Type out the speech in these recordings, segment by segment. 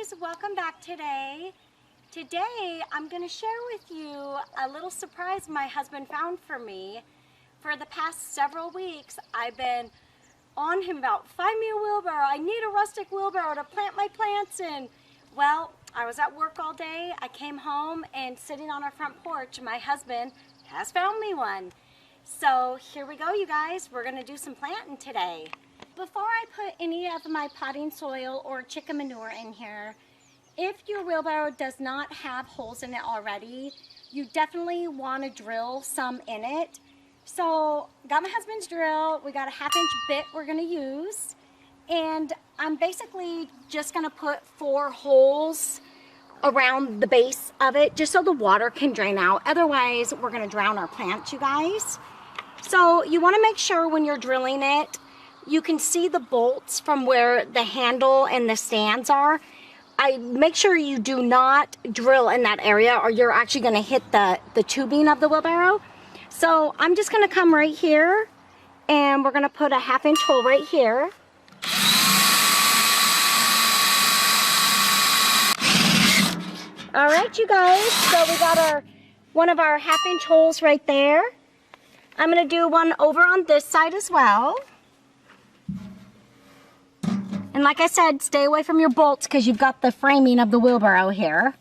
guys, welcome back today. Today I'm going to share with you a little surprise my husband found for me. For the past several weeks I've been on him about, find me a wheelbarrow, I need a rustic wheelbarrow to plant my plants in. Well, I was at work all day, I came home, and sitting on our front porch my husband has found me one. So here we go, you guys, we're going to do some planting today. Before I put any of my potting soil or chicken manure in here, if your wheelbarrow does not have holes in it already, you definitely want to drill some in it. So, got my husband's drill, we got a 1/2-inch bit we're going to use, and I'm basically just going to put 4 holes around the base of it just so the water can drain out. Otherwise, we're going to drown our plants, you guys. So, you want to make sure when you're drilling it, you can see the bolts from where the handle and the stands are. Make sure you do not drill in that area or you're actually going to hit the tubing of the wheelbarrow. So I'm just going to come right here and we're going to put a 1/2-inch hole right here. All right, you guys, so we got one of our 1/2-inch holes right there. I'm going to do one over on this side as well. And like I said, stay away from your bolts because you've got the framing of the wheelbarrow here.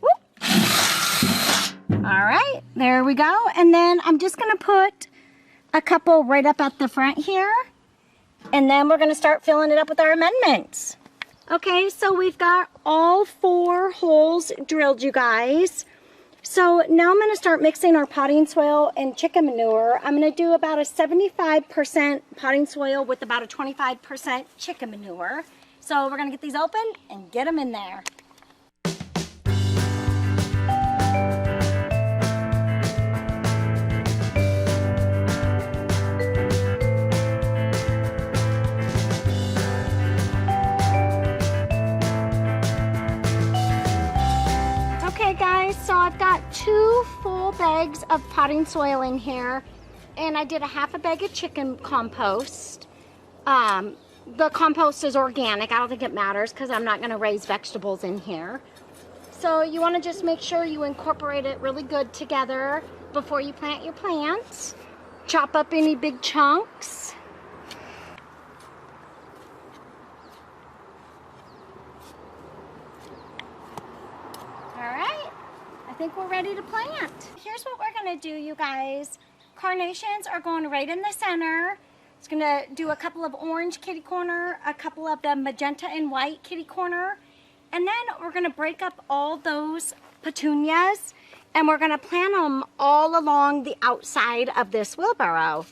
Whoop. All right, there we go. And then I'm just going to put a couple right up at the front here. And then we're going to start filling it up with our amendments. Okay, so we've got all 4 holes drilled, you guys. So now I'm going to start mixing our potting soil and chicken manure. I'm going to do about a 75% potting soil with about a 25% chicken manure. So we're going to get these open and get them in there. So I've got 2 full bags of potting soil in here, and I did a 1/2 bag of chicken compost. The compost is organic. I don't think it matters because I'm not going to raise vegetables in here. So you want to just make sure you incorporate it really good together before you plant your plants. Chop up any big chunks. I think we're ready to plant. Here's what we're going to do, you guys. Carnations are going right in the center. It's going to do a couple of orange kitty corner, a couple of the magenta and white kitty corner, and then we're going to break up all those petunias and we're going to plant them all along the outside of this wheelbarrow.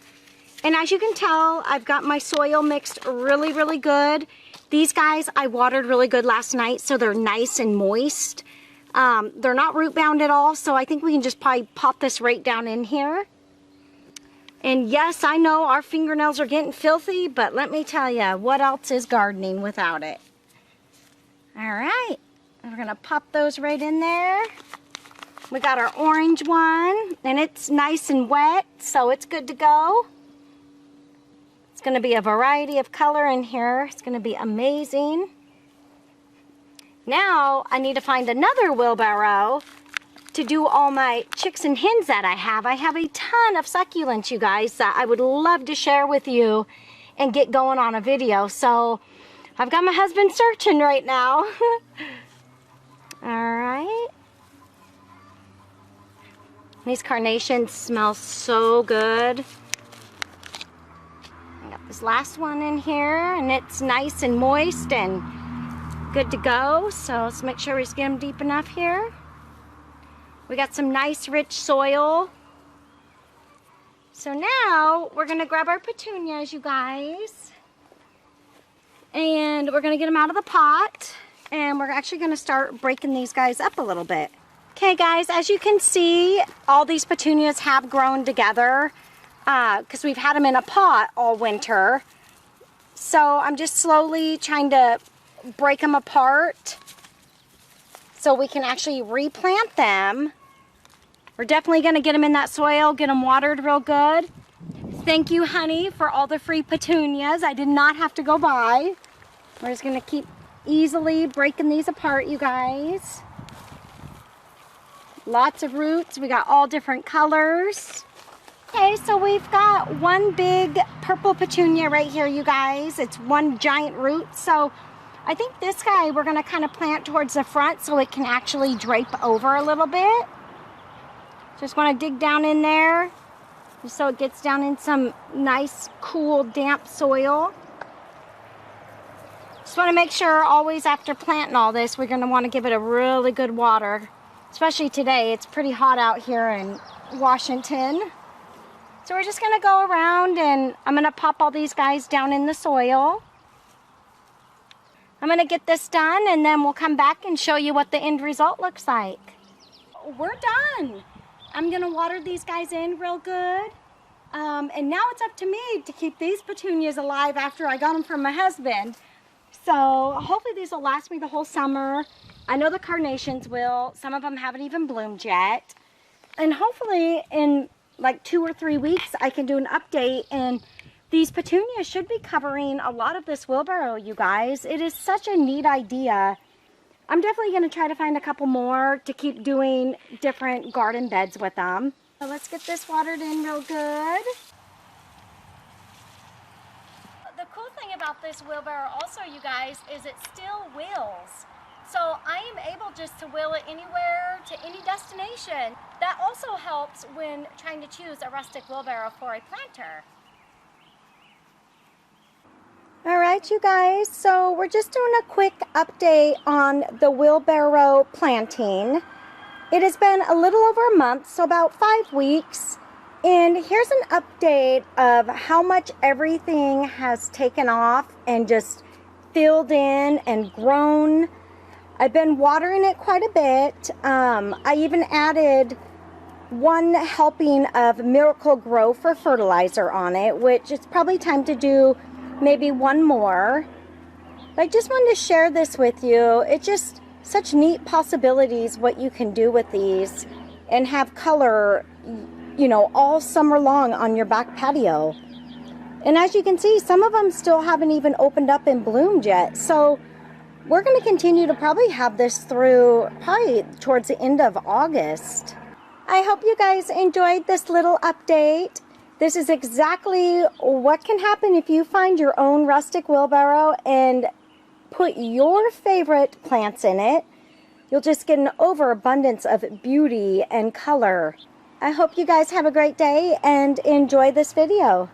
And as you can tell, I've got my soil mixed really, really good. These guys I watered really good last night, so they're nice and moist. They're not root bound at all, so I think we can just probably pop this right down in here. And yes, I know our fingernails are getting filthy, but let me tell you, what else is gardening without it? All right, we're going to pop those right in there. We got our orange one, and it's nice and wet, so it's good to go. It's going to be a variety of color in here. It's going to be amazing. Now, I need to find another wheelbarrow to do all my chicks and hens that I have. I have a ton of succulents, you guys, that I would love to share with you and get going on a video. So, I've got my husband searching right now. All right. These carnations smell so good. I got this last one in here, and it's nice and moist and good to go. So let's make sure we just get them deep enough here. We got some nice rich soil. So now we're going to grab our petunias, you guys, and we're going to get them out of the pot, and we're actually going to start breaking these guys up a little bit. Okay guys, as you can see, all these petunias have grown together because we've had them in a pot all winter. So I'm just slowly trying to break them apart so we can actually replant them. We're definitely going to get them in that soil, get them watered real good. Thank you, honey, for all the free petunias. I did not have to go buy. We're just gonna keep easily breaking these apart, you guys. Lots of roots. We got all different colors. Okay, so we've got one big purple petunia right here, you guys. It's one giant root. So I think this guy we're gonna kind of plant towards the front so it can actually drape over a little bit. Just wanna dig down in there just so it gets down in some nice, cool, damp soil. Just wanna make sure always after planting all this, we're gonna wanna give it a really good water. Especially today, it's pretty hot out here in Washington. So we're just gonna go around and I'm gonna pop all these guys down in the soil. I'm gonna get this done and then we'll come back and show you what the end result looks like. We're done. I'm gonna water these guys in real good. And now it's up to me to keep these petunias alive after I got them from my husband. So hopefully these will last me the whole summer. I know the carnations will. Some of them haven't even bloomed yet. And hopefully in like 2 or 3 weeks I can do an update and these petunias should be covering a lot of this wheelbarrow, you guys. It is such a neat idea. I'm definitely going to try to find a couple more to keep doing different garden beds with them. So let's get this watered in real good. The cool thing about this wheelbarrow also, you guys, is it still wheels. So I am able just to wheel it anywhere to any destination. That also helps when trying to choose a rustic wheelbarrow for a planter. All right, you guys, so we're just doing a quick update on the wheelbarrow planting. It has been a little over a month, so about 5 weeks. And here's an update of how much everything has taken off and just filled in and grown. I've been watering it quite a bit. I even added 1 helping of Miracle Grow for fertilizer on it, which it's probably time to do maybe 1 more. But I just wanted to share this with you. It's just such neat possibilities what you can do with these and have color, you know, all summer long on your back patio. And as you can see, some of them still haven't even opened up and bloomed yet. So we're going to continue to probably have this through probably towards the end of August. I hope you guys enjoyed this little update. This is exactly what can happen if you find your own rustic wheelbarrow and put your favorite plants in it. You'll just get an overabundance of beauty and color. I hope you guys have a great day and enjoy this video.